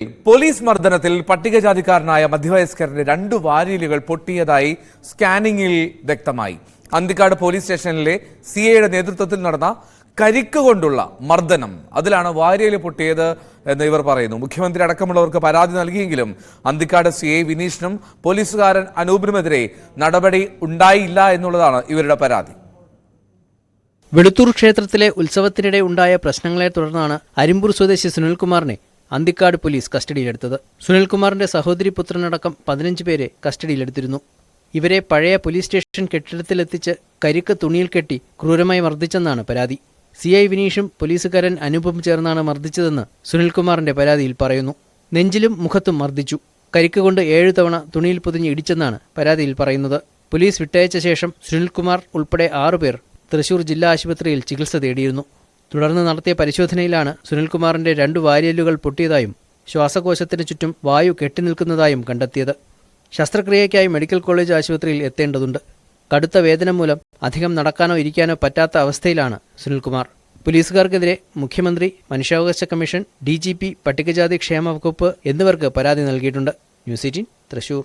Police മർദ്ദനത്തിൽ പട്ടികജാതിക്കാരനായ മധ്യവയസ്കരുടെ 2 വാരിയലുകൾ പൊട്ടിയതായി സ്കാനിംഗിൽ വ്യക്തമായി. Anthikad police സ്റ്റേഷനിലെ സിഐയുടെ നേതൃത്വത്തിൽ നടന്ന കരിക്ക് കൊണ്ടുള്ള മർദ്ദനം, അതിലാണ് വാരിയല് പൊട്ടിയത് എന്ന് ഇവർ പറയുന്നു. മുഖ്യമന്ത്രി അടക്കമുള്ളവർക്ക് പരാതി നൽകിയെങ്കിലും അന്തിക്കാട് സിഐ വിനീഷിനും പോലീസുകാരൻ അനൂപിനുമെതിരെ നടപടി ഉണ്ടായില്ല എന്നുള്ളതാണ് ഇവരുടെ പരാതി. വെളുത്തൂർ ക്ഷേത്രത്തിലെ ഉത്സവത്തിനിടെ ഉണ്ടായ പ്രശ്നങ്ങളെ തുടർന്നാണ് അരിമ്പൂർ സ്വദേശി സുനിൽകുമാറിനെ അന്തിക്കാട് പോലീസ് കസ്റ്റഡിയിലെടുത്തത്. സുനിൽകുമാറിന്റെ സഹോദരി പുത്രനടക്കം 15 പേരെ കസ്റ്റഡിയിലെടുത്തിരുന്നു. ഇവരെ പഴയ പോലീസ് സ്റ്റേഷൻ കെട്ടിടത്തിലെത്തിച്ച് കരിക്ക് തുണിയിൽ കെട്ടി ക്രൂരമായി മർദ്ദിച്ചെന്നാണ് പരാതി. സിഐ വിനീഷും പോലീസുകാരൻ അനൂപും ചേർന്നാണ് മർദ്ദിച്ചതെന്ന് സുനിൽകുമാറിന്റെ പരാതിയിൽ പറയുന്നു. നെഞ്ചിലും മുഖത്തും മർദ്ദിച്ചു. കരിക്ക് കൊണ്ട് 7 തവണ തുണിയിൽ പൊതിഞ്ഞ് ഇടിച്ചെന്നാണ് പരാതിയിൽ പറയുന്നത്. പോലീസ് വിട്ടയച്ച ശേഷം സുനിൽകുമാർ ഉൾപ്പെടെ 6 പേർ തൃശൂർ ജില്ലാ ആശുപത്രിയിൽ ചികിത്സ തേടിയിരുന്നു. തുടർന്ന് നടത്തിയ പരിശോധനയിലാണ് സുനിൽകുമാറിന്റെ 2 വാരിയലുകൾ പൊട്ടിയതായും ശ്വാസകോശത്തിന് ചുറ്റും വായു കെട്ടിനിൽക്കുന്നതായും കണ്ടെത്തിയത്. ശസ്ത്രക്രിയയ്ക്കായി മെഡിക്കൽ കോളേജ് ആശുപത്രിയിൽ എത്തേണ്ടതുണ്ട്. കടുത്ത വേദന മൂലം അധികം നടക്കാനോ ഇരിക്കാനോ പറ്റാത്ത അവസ്ഥയിലാണ് സുനിൽകുമാർ. പോലീസുകാർക്കെതിരെ മുഖ്യമന്ത്രി, മനുഷ്യാവകാശ കമ്മീഷൻ, DGP, പട്ടികജാതി ക്ഷേമ വകുപ്പ് എന്നിവർക്ക് പരാതി നൽകിയിട്ടുണ്ട്. ന്യൂസ് 18 തൃശൂർ.